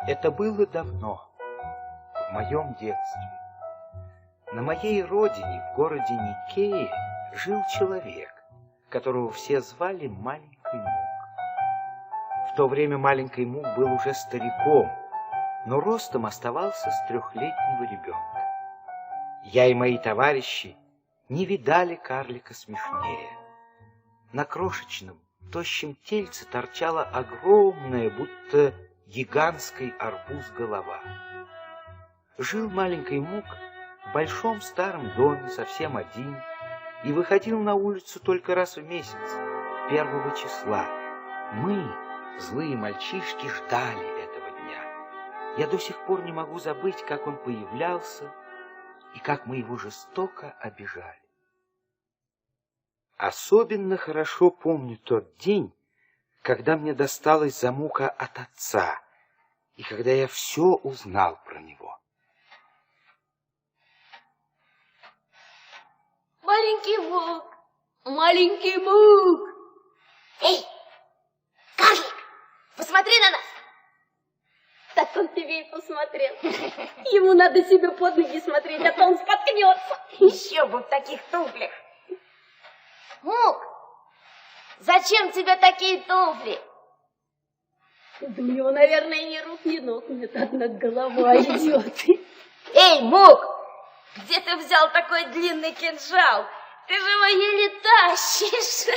Это было давно, в моем детстве. На моей родине, в городе Никее, жил человек, которого все звали Маленький Мук. В то время Маленький Мук был уже стариком, но ростом оставался с 3-летнего ребенка. Я и мои товарищи не видали карлика смешнее. На крошечном, тощем тельце торчала огромная, будто гигантский арбуз голова. Жил Маленький Мук в большом старом доме совсем один и выходил на улицу только раз в месяц, 1 числа. Мы, злые мальчишки, ждали этого дня. Я до сих пор не могу забыть, как он появлялся и как мы его жестоко обижали. Особенно хорошо помню тот день, когда мне досталась замука от отца, и когда я все узнал про него. Маленький Мук! Маленький Мук! Эй, карлик, посмотри на нас! Так он тебе и посмотрел. Ему надо себе под ноги смотреть, а то он споткнется. Еще бы в таких туфлях. Мук, зачем тебе такие туфли? Да у него, наверное, ни рук, ни ног нет, одна голова идет. Эй, Мук, где ты взял такой длинный кинжал? Ты же его еле тащишь.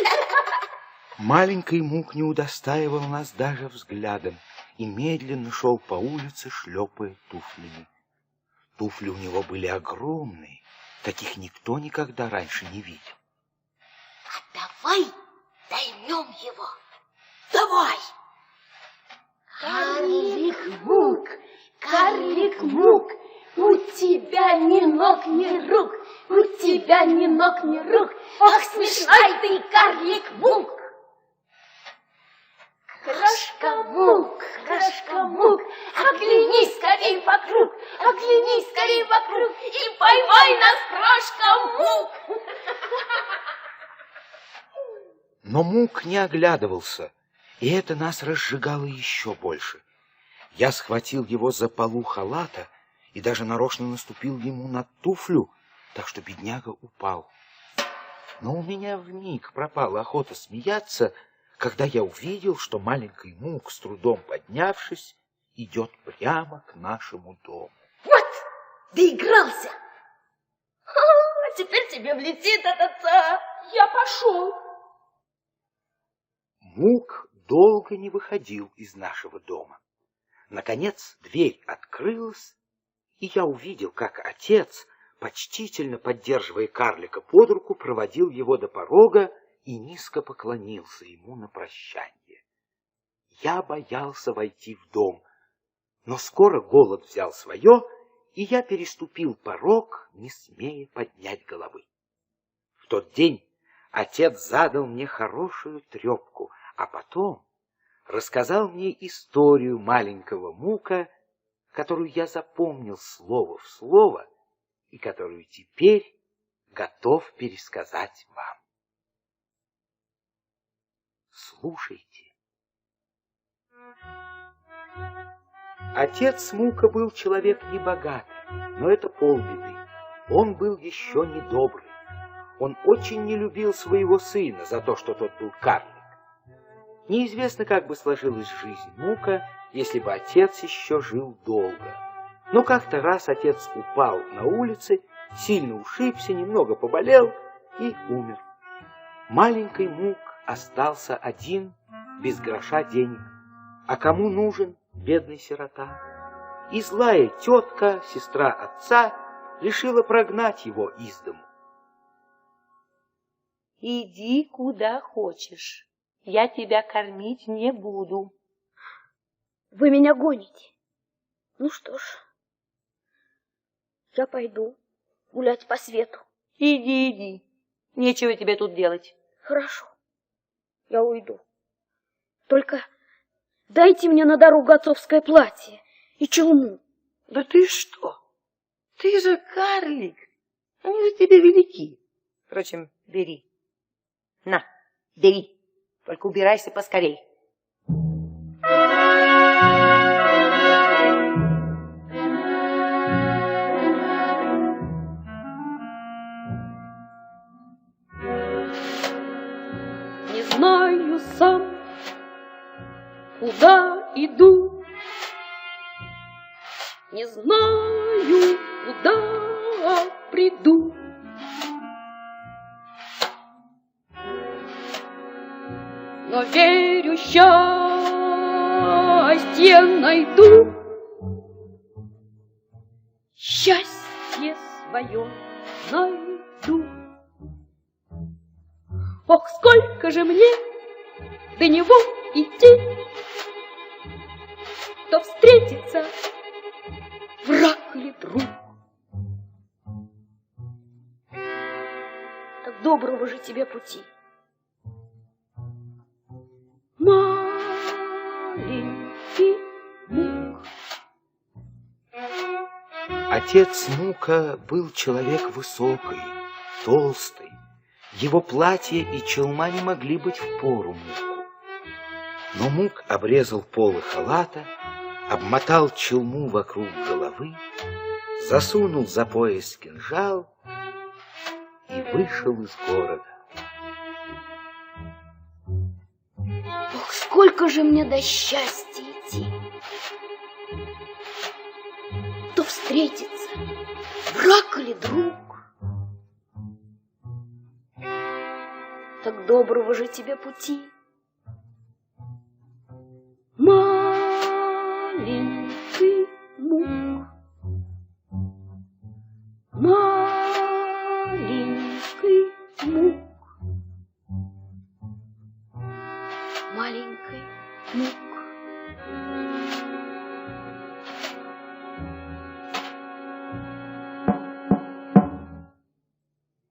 Маленький Мук не удостаивал нас даже взглядом и медленно шел по улице, шлепая туфлями. Туфли у него были огромные, таких никто никогда раньше не видел. А давай доймем его. Давай! Карлик Мук, карлик Мук, у тебя ни ног, ни рук, у тебя ни ног, ни рук. Ах, смешной ты, карлик Мук! Крошка Мук, крошка Мук, оглянись скорей вокруг, оглянись скорей вокруг и поймай нас, крошка Мук! Но Мук не оглядывался, и это нас разжигало еще больше. Я схватил его за полу халата и даже нарочно наступил ему на туфлю, так что бедняга упал. Но у меня вмиг пропала охота смеяться, когда я увидел, что Маленький Мук, с трудом поднявшись, идет прямо к нашему дому. Вот, доигрался! А теперь тебе влетит от отца. Я пошел. Мук долго не выходил из нашего дома. Наконец дверь открылась, и я увидел, как отец, почтительно поддерживая карлика под руку, проводил его до порога и низко поклонился ему на прощанье. Я боялся войти в дом, но скоро голод взял свое, и я переступил порог, не смея поднять головы. В тот день отец задал мне хорошую трепку, а потом рассказал мне историю Маленького Мука, которую я запомнил слово в слово и которую теперь готов пересказать вам. Слушайте. Отец Мука был человек небогатый, но это полбеды. Он был еще недобрый. Он очень не любил своего сына за то, что тот был карлик. Неизвестно, как бы сложилась жизнь Мука, если бы отец еще жил долго. Но как-то раз отец упал на улице, сильно ушибся, немного поболел и умер. Маленький Мук остался один, без гроша денег. А кому нужен бедный сирота? И злая тетка, сестра отца, решила прогнать его из дому. Иди куда хочешь, я тебя кормить не буду. Вы меня гоните. Ну что ж, я пойду гулять по свету. Иди, иди, нечего тебе тут делать. Хорошо, я уйду. Только дайте мне на дорогу отцовское платье и челму. Да ты что? Ты же карлик, они же тебе велики. Впрочем, бери. На, бери, только убирайся поскорей. куда иду, не знаю, куда приду. Но верю, счастье найду, счастье свое найду. Ох, сколько же мне до него идти, то встретится враг или друг. Так доброго же тебе пути. Маленький Мук. Отец Мука был человек высокий, толстый. Его платье и челма не могли быть впору Муку. Но Мук обрезал полы халата, обмотал челму вокруг головы, засунул за пояс кинжал и вышел из города. Ох, сколько же мне до счастья идти, то встретится враг или друг. Так доброго же тебе пути. Маленький Мук, маленький Мук, маленький Мук.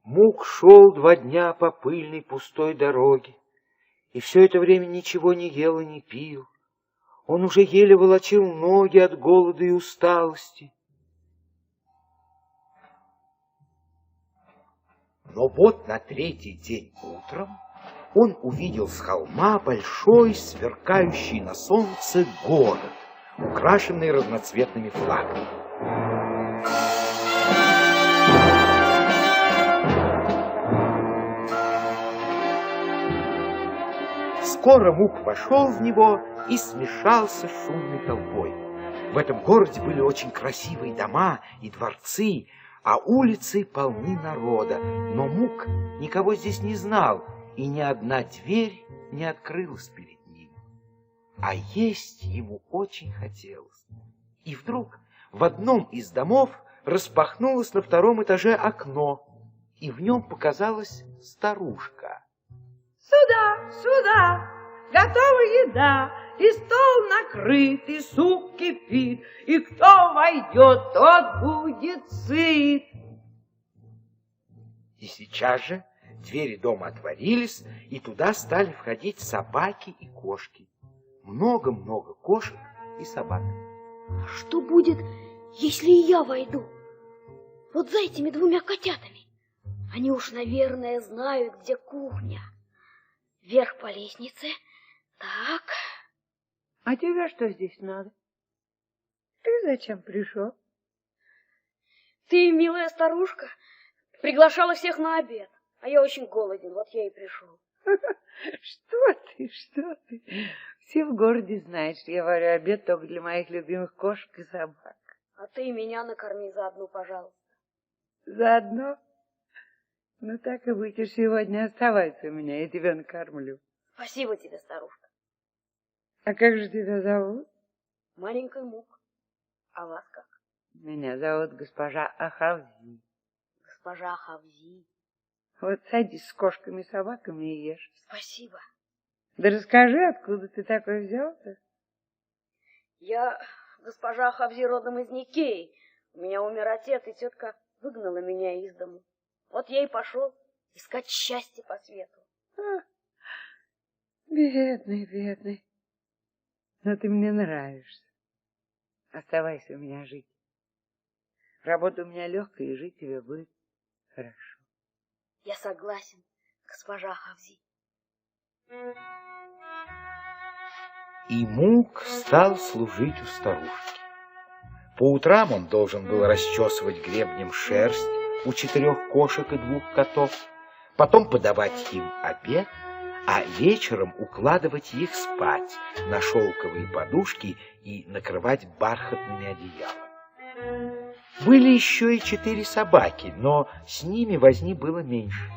Мук шел 2 дня по пыльной пустой дороге, и все это время ничего не ел и не пил. Он уже еле волочил ноги от голода и усталости. Но вот на 3-й день утром он увидел с холма большой, сверкающий на солнце город, украшенный разноцветными флагами. Скоро Мук вошел в него и смешался с шумной толпой. В этом городе были очень красивые дома и дворцы, а улицы полны народа. Но Мук никого здесь не знал, и ни одна дверь не открылась перед ним. А есть ему очень хотелось. И вдруг в одном из домов распахнулось на 2-м этаже окно, и в нем показалась старушка. Сюда, сюда, готова еда, и стол накрыт, и суп кипит, и кто войдет, тот будет сыт. И сейчас же двери дома отворились, и туда стали входить собаки и кошки. Много-много кошек и собак. А что будет, если и я войду? Вот за этими 2 котятами. Они уж, наверное, знают, где кухня. Вверх по лестнице. Так. А тебе что здесь надо? Ты зачем пришел? Ты, милая старушка, приглашала всех на обед. А я очень голоден, вот я и пришел. Что ты? Все в городе знают, что я варю обед только для моих любимых кошек и собак. А ты меня накорми заодно, пожалуйста. Заодно? Ну так и быть, уж сегодня оставайся у меня, я тебя накормлю. Спасибо тебе, старушка. А как же тебя зовут? Маленький Мук. А вас как? Меня зовут госпожа Ахавзи. Госпожа Ахавзи. Вот садись с кошками и собаками и ешь. Спасибо. Да расскажи, откуда ты такой взялся? Я госпожа Ахавзи родом из Никеи. У меня умер отец, и тетка выгнала меня из дому. Вот я и пошел искать счастье по свету. Бедный. Но ты мне нравишься. Оставайся у меня жить. Работа у меня легкая, и жить тебе будет хорошо. Я согласен, госпожа Ахавзи. И Мук стал служить у старушки. По утрам он должен был расчесывать гребнем шерсть у 4 кошек и 2 котов, потом подавать им обед, а вечером укладывать их спать на шелковые подушки и накрывать бархатными одеялами. Были еще и 4 собаки, но с ними возни было меньше.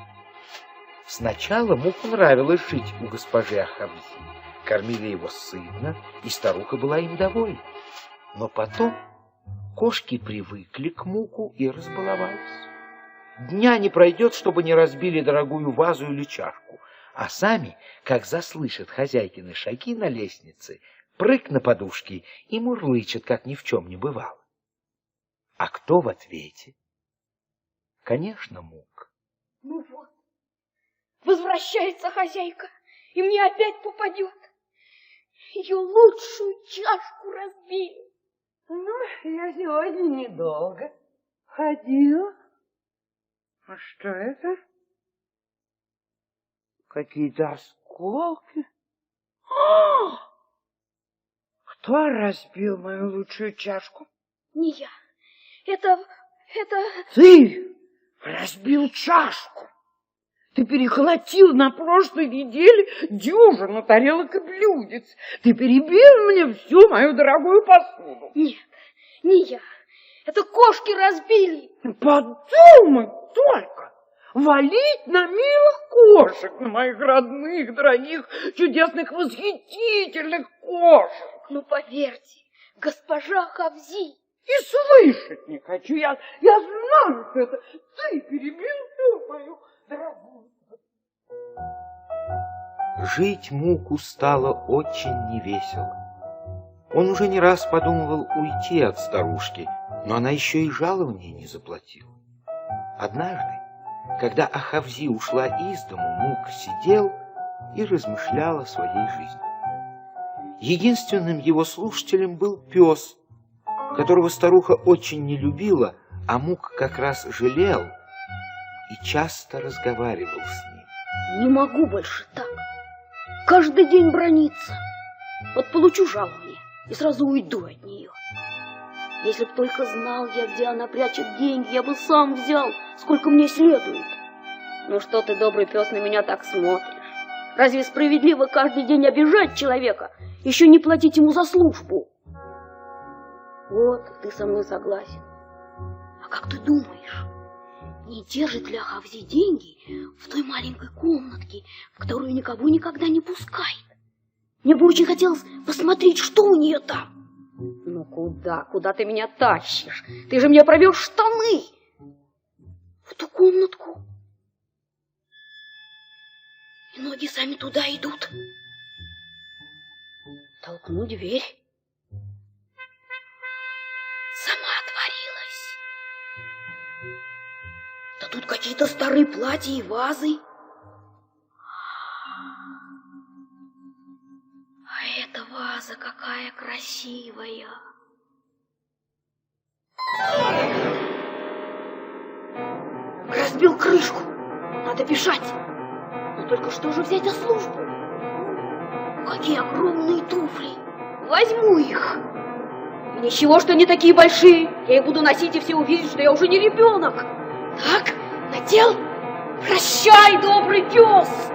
Сначала Муку нравилось жить у госпожи Ахавзи. Кормили его сытно, и старуха была им довольна. Но потом кошки привыкли к Муку и разбаловались. Дня не пройдет, чтобы не разбили дорогую вазу или чашку, а сами, как заслышат хозяйкины шаги на лестнице, прыг на подушки и мурлычет, как ни в чем не бывало. А кто в ответе? Конечно, Мук. Ну вот, возвращается хозяйка, и мне опять попадет. Ее лучшую чашку разбили. Ну, я сегодня недолго ходила. А что это? Какие-то осколки. Кто разбил мою лучшую чашку? Не я. Это... Ты разбил чашку. Ты перехватил на прошлой неделе дюжину тарелок и блюдец. Ты перебил мне всю мою дорогую посуду. Нет, не я. Это кошки разбили. Подумай только. Валить на милых кошек, на моих родных, дорогих, чудесных, восхитительных кошек. Ну, поверьте, госпожа Хавзи. И слышать не хочу. Я знаю, что это ты перебил всю мою дорогую. Жить Муку стало очень невесело. Он уже не раз подумывал уйти от старушки, но она еще и жалования не заплатила. Однажды, когда Ахавзи ушла из дому, Мук сидел и размышлял о своей жизни. Единственным его слушателем был пес, которого старуха очень не любила, а Мук как раз жалел и часто разговаривал с ним. Не могу больше так. Каждый день браниться. Вот получу жалование и сразу уйду от нее. Если б только знал я, где она прячет деньги, я бы сам взял, сколько мне следует. Ну что ты, добрый пес, на меня так смотришь? Разве справедливо каждый день обижать человека, еще не платить ему за службу? Вот, ты со мной согласен. А как ты думаешь, не держит ли Ахавзи деньги в той маленькой комнатке, в которую никого никогда не пускает? Мне бы очень хотелось посмотреть, что у нее там. Ну куда ты меня тащишь? Ты же мне провел штаны в ту комнатку. И ноги сами туда идут. Толкну дверь. Сама отворилась. Да тут какие-то старые платья и вазы. А эта ваза какая красивая. Разбил крышку. Надо бежать. Но только что же взять за службу? Какие огромные туфли. Возьму их. И ничего, что они такие большие. Я их буду носить, и все увидят, что я уже не ребенок. Так, надел. Прощай, добрый пес.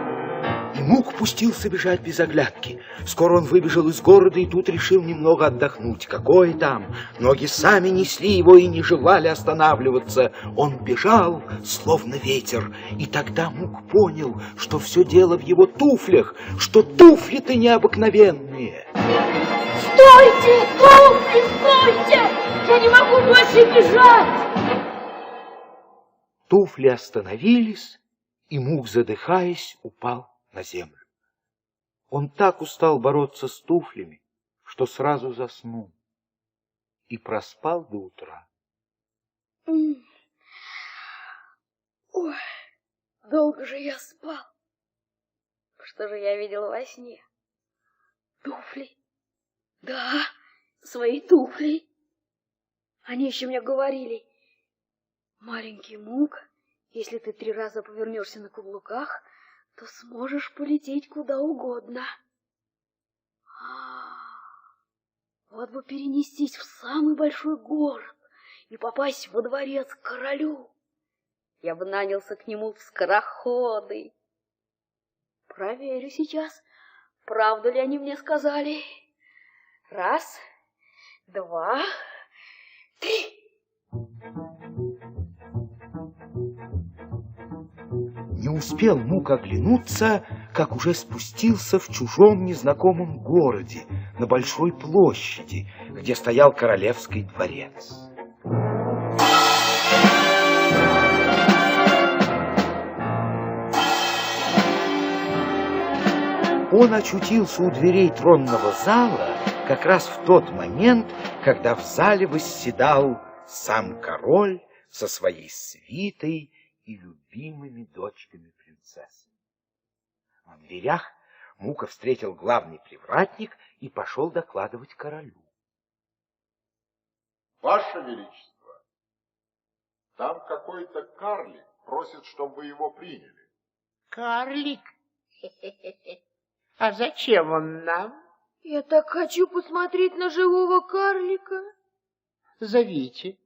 И Мук пустился бежать без оглядки. Скоро он выбежал из города и тут решил немного отдохнуть. Какое там? Ноги сами несли его и не желали останавливаться. Он бежал, словно ветер. И тогда Мук понял, что все дело в его туфлях, что туфли-то необыкновенные. Стойте, туфли, стойте! Я не могу больше бежать! Туфли остановились, и Мук, задыхаясь, упал на землю. Он так устал бороться с туфлями, что сразу заснул и проспал до утра. Ой, долго же я спал. Что же я видел во сне? Туфли. Да, свои туфли. Они еще мне говорили: маленький Мук, если ты 3 раза повернешься на каблуках, то сможешь полететь куда угодно. Вот бы перенестись в самый большой город и попасть во дворец к королю. Я бы нанялся к нему в скороходы. Проверю сейчас, правду ли они мне сказали. 1, 2, 3. Не успел Мук оглянуться, как уже спустился в чужом незнакомом городе, на большой площади, где стоял королевский дворец. Он очутился у дверей тронного зала как раз в тот момент, когда в зале восседал сам король со своей свитой и любимыми дочками принцессы. На дверях Мука встретил главный привратник и пошел докладывать королю. Ваше Величество, там какой-то карлик просит, чтобы вы его приняли. Карлик? А зачем он нам? Я так хочу посмотреть на живого карлика. Зовите.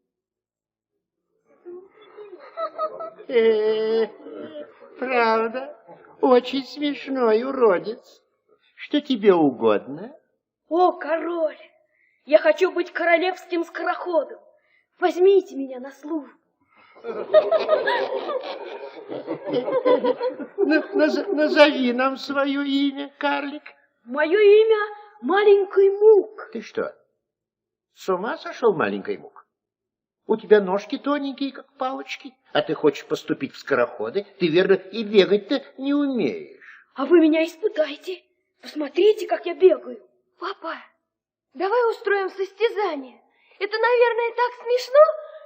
Правда, очень смешной уродец. Что тебе угодно? О, король, я хочу быть королевским скороходом. Возьмите меня на службу. Назови нам свое имя, карлик. Мое имя Маленький Мук. Ты что, с ума сошел, Маленький Мук? У тебя ножки тоненькие, как палочки, а ты хочешь поступить в скороходы? Ты, верно, и бегать-то не умеешь. А вы меня испытайте. Посмотрите, как я бегаю. Папа, давай устроим состязание. Это, наверное, так смешно,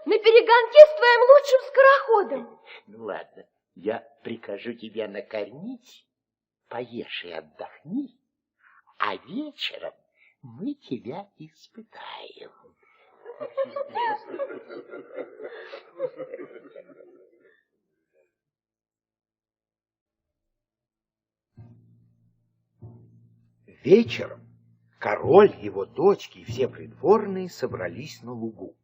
на перегонке с твоим лучшим скороходом. Ну ладно, я прикажу тебя накормить, поешь и отдохни, а вечером мы тебя испытаем. Вечером король, его дочки и все придворные собрались на лугу.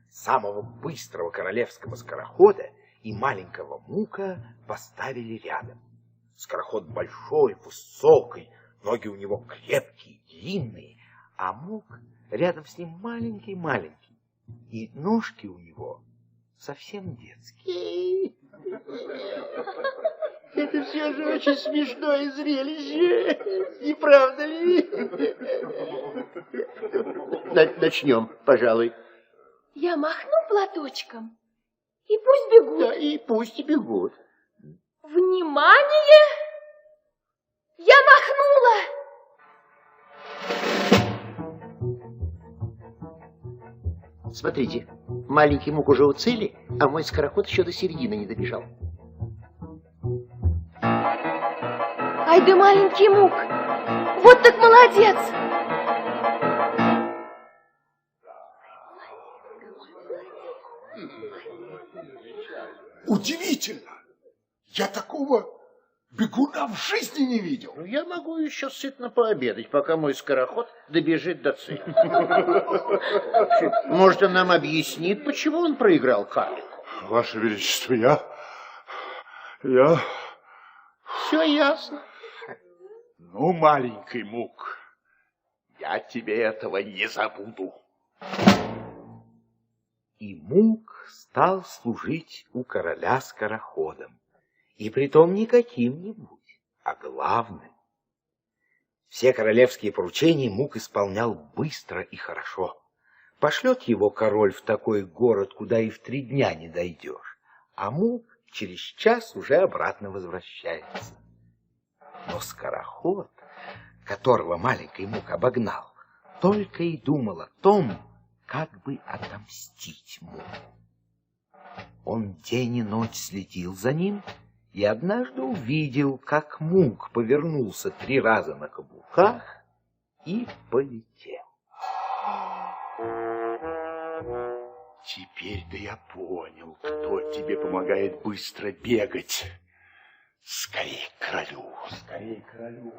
Самого быстрого королевского скорохода и маленького Мука поставили рядом. Скороход большой, высокий, ноги у него крепкие, длинные, а Мук рядом с ним маленький-маленький, и ножки у него совсем детские. Это все же очень смешное зрелище, не правда ли? Начнем, пожалуй. Я махну платочком, и пусть бегут. Да, и пусть бегут. Внимание! Я махнула! Смотрите, маленький Мук уже у цели, а мой скороход еще до середины не добежал. Ай да маленький Мук! Вот так молодец! Удивительно! Я такого бегуна в жизни не видел. Ну, я могу еще сытно пообедать, пока мой скороход добежит до цели. Может, он нам объяснит, почему он проиграл карлику? Ваше Величество, я... Все ясно. Ну, маленький Мук, я тебе этого не забуду. И Мук стал служить у короля скороходом, и притом не каким-нибудь, а главным. Все королевские поручения Мук исполнял быстро и хорошо. Пошлет его король в такой город, куда и в 3 дня не дойдешь, а Мук через час уже обратно возвращается. Но скороход, которого маленький Мук обогнал, только и думал о том, как бы отомстить Муку. Он день и ночь следил за ним и однажды увидел, как Мук повернулся 3 раза на каблуках и полетел. Теперь-то я понял, кто тебе помогает быстро бегать. Скорей к королю, скорей к королю.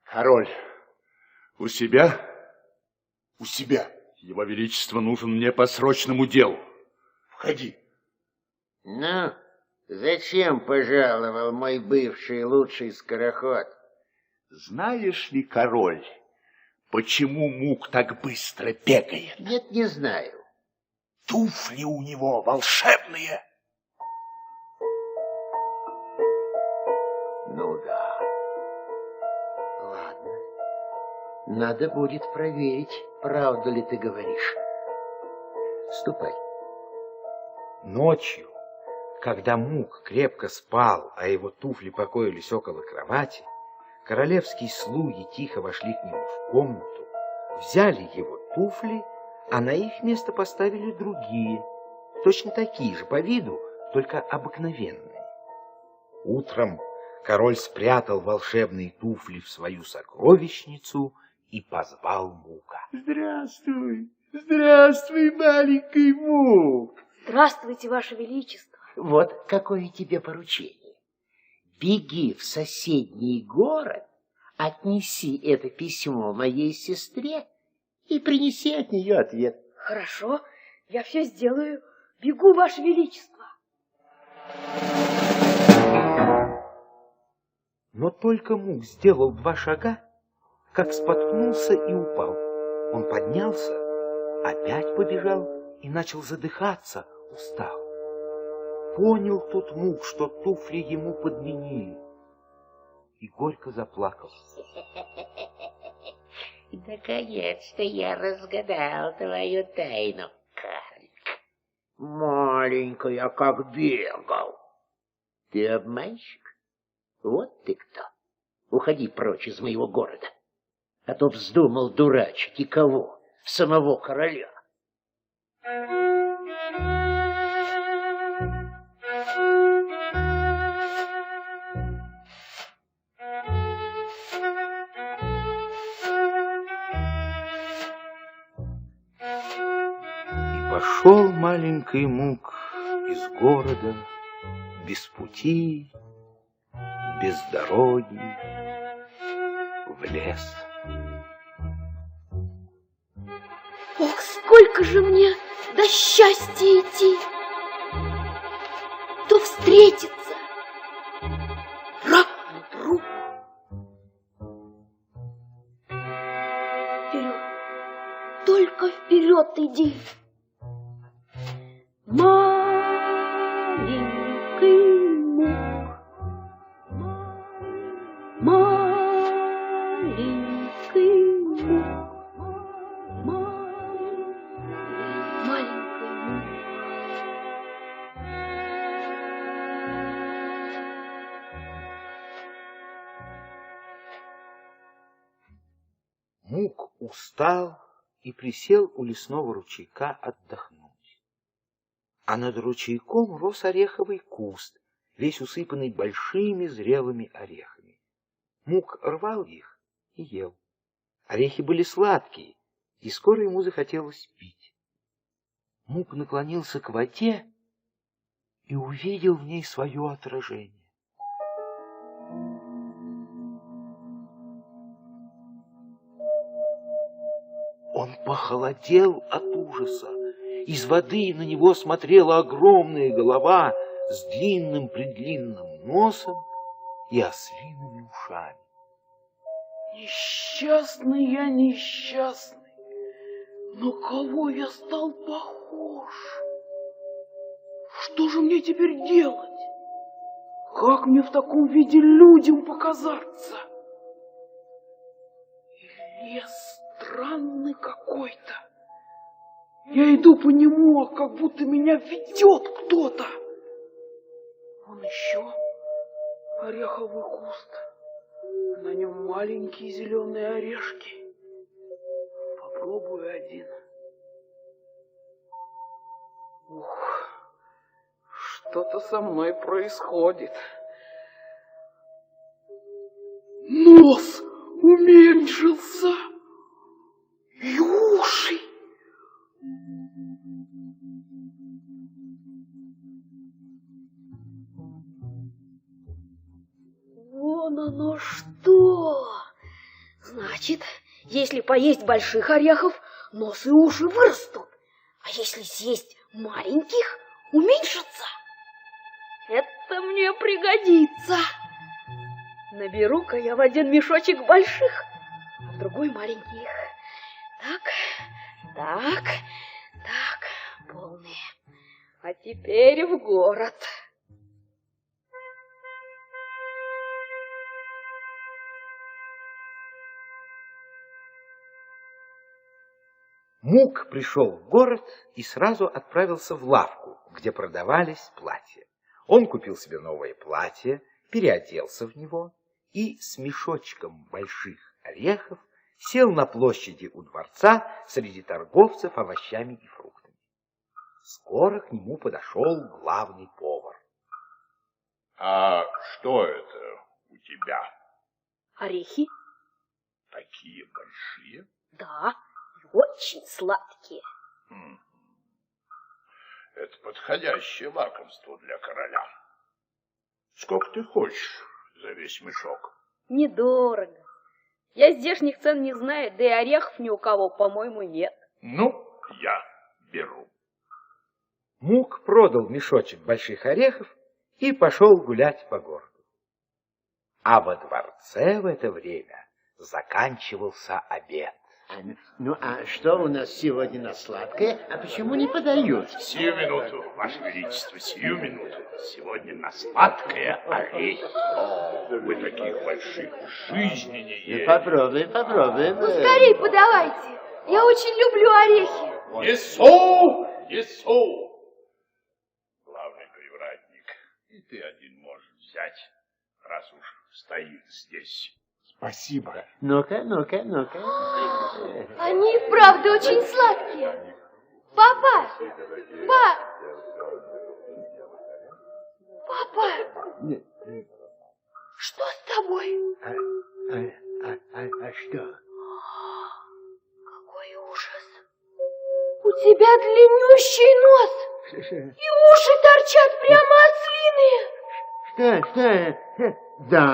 Король, у себя? У себя. Его Величество нужен мне по срочному делу. Входи. Ну, зачем пожаловал мой бывший лучший скороход? Знаешь ли, король, почему Мук так быстро бегает? Нет, не знаю. Туфли у него волшебные. Ну да. Ладно. Надо будет проверить, правду ли ты говоришь. Ступай. Ночью, когда Мук крепко спал, а его туфли покоились около кровати, королевские слуги тихо вошли к нему в комнату, взяли его туфли, а на их место поставили другие, точно такие же по виду, только обыкновенные. Утром король спрятал волшебные туфли в свою сокровищницу и позвал Мука. Здравствуй, здравствуй, маленький Мук. Здравствуйте, Ваше Величество. Вот какое тебе поручение. Беги в соседний город, отнеси это письмо моей сестре и принеси от нее ответ. Хорошо, я все сделаю. Бегу, Ваше Величество. Но только Мук сделал 2 шага, как споткнулся и упал. Он поднялся, опять побежал и начал задыхаться, устал. Понял тут Мук, что туфли ему подменили, и горько заплакал. Наконец-то я разгадал твою тайну, карлик. Маленькая, как бегал. Ты обманщик? Вот ты кто. Уходи прочь из моего города. А то вздумал дурачить и кого? Самого короля. И пошел маленький Мук из города без пути, без дороги, в лес. Ох, сколько же мне до счастья идти! То встретиться, рапнут руку. Вперед, только вперед иди. Маленький Мук, маленький Мук, маленький Мук. Мук устал и присел у лесного ручейка отдохнуть. А над ручейком рос ореховый куст, весь усыпанный большими зрелыми орехами. Мук рвал их и ел. Орехи были сладкие, и скоро ему захотелось пить. Мук наклонился к воде и увидел в ней свое отражение. Он похолодел от ужаса. Из воды на него смотрела огромная голова с длинным-предлинным носом и ослиными ушами. Несчастный я, несчастный, на кого я стал похож? Что же мне теперь делать? Как мне в таком виде людям показаться? И лес странный какой-то. Я иду по нему, а как будто меня ведет кто-то. Вон еще ореховый куст. На нем маленькие зеленые орешки. Попробую один. Ух, что-то со мной происходит. Нос уменьшился. И уши. Вон оно что! Значит, если поесть больших орехов, нос и уши вырастут. А если съесть маленьких, уменьшатся. Это мне пригодится. Наберу-ка я в один мешочек больших, а в другой маленьких. Так, полные. А теперь в город. Мук пришел в город и сразу отправился в лавку, где продавались платья. Он купил себе новое платье, переоделся в него и с мешочком больших орехов сел на площади у дворца среди торговцев овощами и фруктами. Скоро к нему подошел главный повар. — А что это у тебя? Орехи? Такие большие? Да, и очень сладкие. Это подходящее лакомство для короля. Сколько ты хочешь за весь мешок? Недорого. Я здешних цен не знаю, да и орехов ни у кого, по-моему, нет. Ну, я беру. Мук продал мешочек больших орехов и пошел гулять по городу. А во дворце в это время заканчивался обед. Ну, а что у нас сегодня на сладкое? А почему не подают? Сию минуту, Ваше Величество, сию минуту. Сегодня на сладкое орехи. Вы таких больших в жизни не ели. Попробуем. Скорей подавайте. Я очень люблю орехи. Несу! Главный привратник, и ты один можешь взять, раз уж стоит здесь. Спасибо. Ну-ка. Они и вправду очень сладкие. Папа! Что с тобой? А что? Какой ужас. У тебя длиннющий нос. И уши торчат прямо от слины. Что? Да,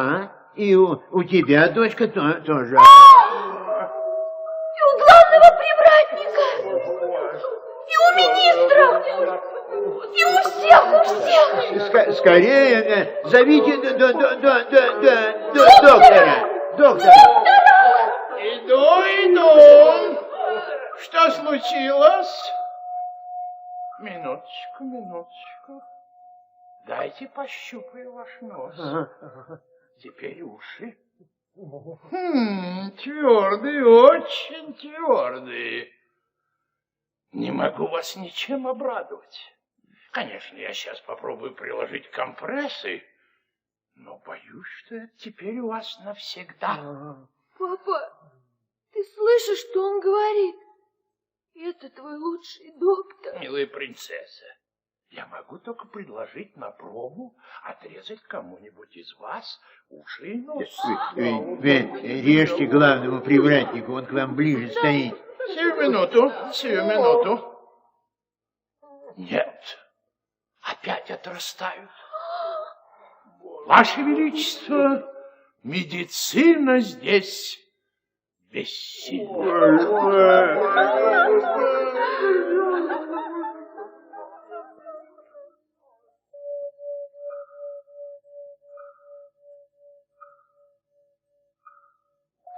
и у тебя, дочка, тоже. И у главного привратника. И у министра. И у всех. Скорее, зовите доктора. Иду. Что случилось? Минуточку. Дайте пощупаю ваш нос. Теперь уши. Твердые, очень твердые. Не могу вас ничем обрадовать. Конечно, я сейчас попробую приложить компрессы, но боюсь, что это теперь у вас навсегда. Папа, ты слышишь, что он говорит? Это твой лучший доктор. Милая принцесса, я могу только предложить на пробу отрезать кому-нибудь из вас уши и нос. Режьте главному привратнику, он к вам ближе стоит. Сию минуту. Нет, опять отрастают. Ваше Величество, медицина здесь бессильна.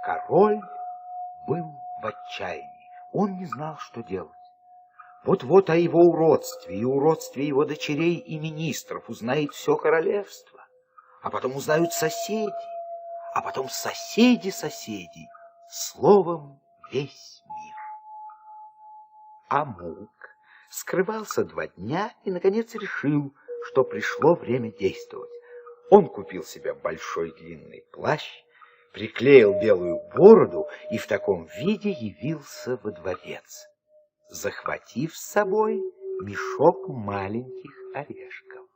Король был в отчаянии. Он не знал, что делать. Вот-вот о его уродстве и уродстве его дочерей и министров узнает все королевство. А потом узнают соседи, а потом соседи соседей. Словом, весь мир. А Мук скрывался 2 дня и, наконец, решил, что пришло время действовать. Он купил себе большой длинный плащ, приклеил белую бороду и в таком виде явился во дворец, захватив с собой мешок маленьких орешков.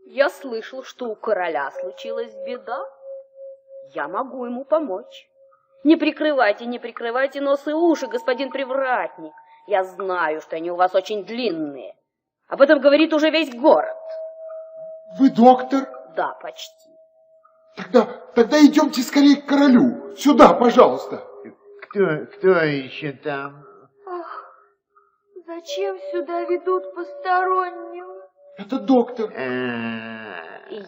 Я слышал, что у короля случилась беда. Я могу ему помочь. Не прикрывайте нос и уши, господин привратник. Я знаю, что они у вас очень длинные. Об этом говорит уже весь город. Вы доктор? Да, почти. Тогда идемте скорее к королю. Сюда, пожалуйста. Кто еще там? Ах, зачем сюда ведут постороннего? Это доктор.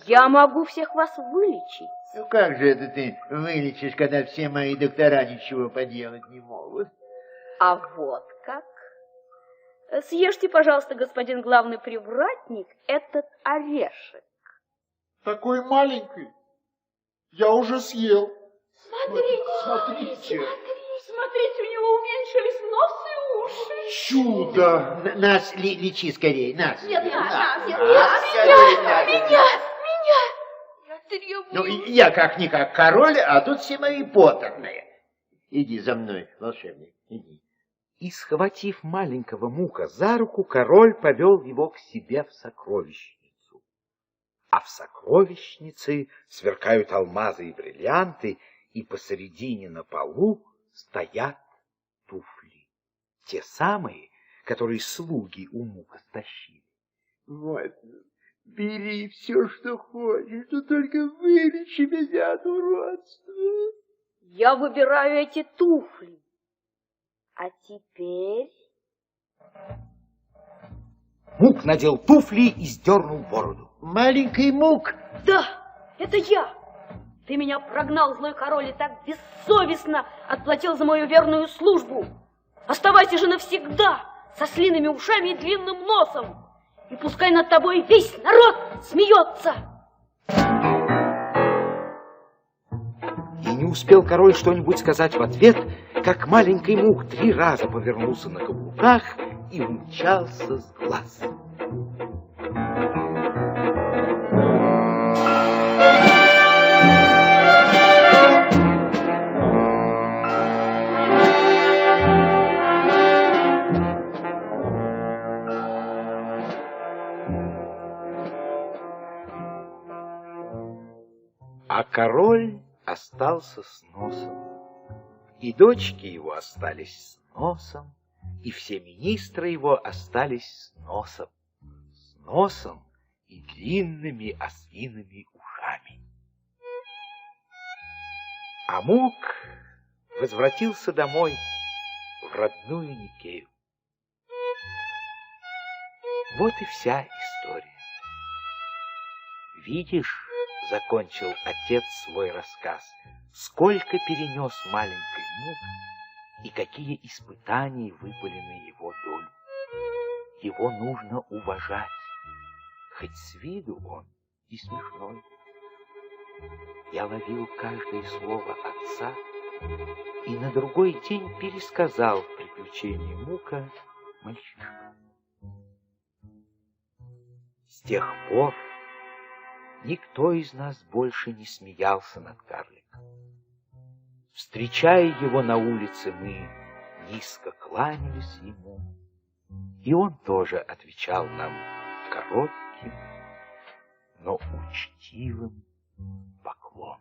Я могу всех вас вылечить. Ну как же это ты вылечишь, когда все мои доктора ничего поделать не могут? А вот как. Съешьте, пожалуйста, господин главный привратник, этот орешек. Такой маленький. Я уже съел. Смотрите, смотрите, у него уменьшились нос и уши. Чудо. Нас лечи скорее, нас. Нет, меня. Я требую. Ну, я как-никак король, а тут все мои подданные. Иди за мной, волшебник, иди. И, схватив маленького Мука за руку, король повел его к себе в сокровищницу. А в сокровищнице сверкают алмазы и бриллианты, и посередине на полу стоят туфли. Те самые, которые слуги у Мука стащили. Вот, бери все, что хочешь, но только вылечи меня от уродства. Я выбираю эти туфли. А теперь... Мук надел туфли и сдернул бороду. Маленький Мук. Да, это я. Ты меня прогнал, злой король, и так бессовестно отплатил за мою верную службу. Оставайся же навсегда со слиными ушами и длинным носом. И пускай над тобой весь народ смеется. И не успел король что-нибудь сказать в ответ, как маленький Мук 3 раза повернулся на каблуках и умчался с глаз. А король остался с носом, и дочки его остались с носом, и все министры его остались с носом и длинными ослиными ушами. А Мук возвратился домой в родную Никею. Вот и вся история. Видишь, закончил отец свой рассказ, сколько перенес маленький Мук и какие испытания выпали на его долю. Его нужно уважать, хоть с виду он и смешной. Я ловил каждое слово отца и на другой день пересказал приключения Мука мальчишкам. С тех пор никто из нас больше не смеялся над карликом. Встречая его на улице, мы низко кланялись ему, и он тоже отвечал нам коротким, но учтивым поклоном.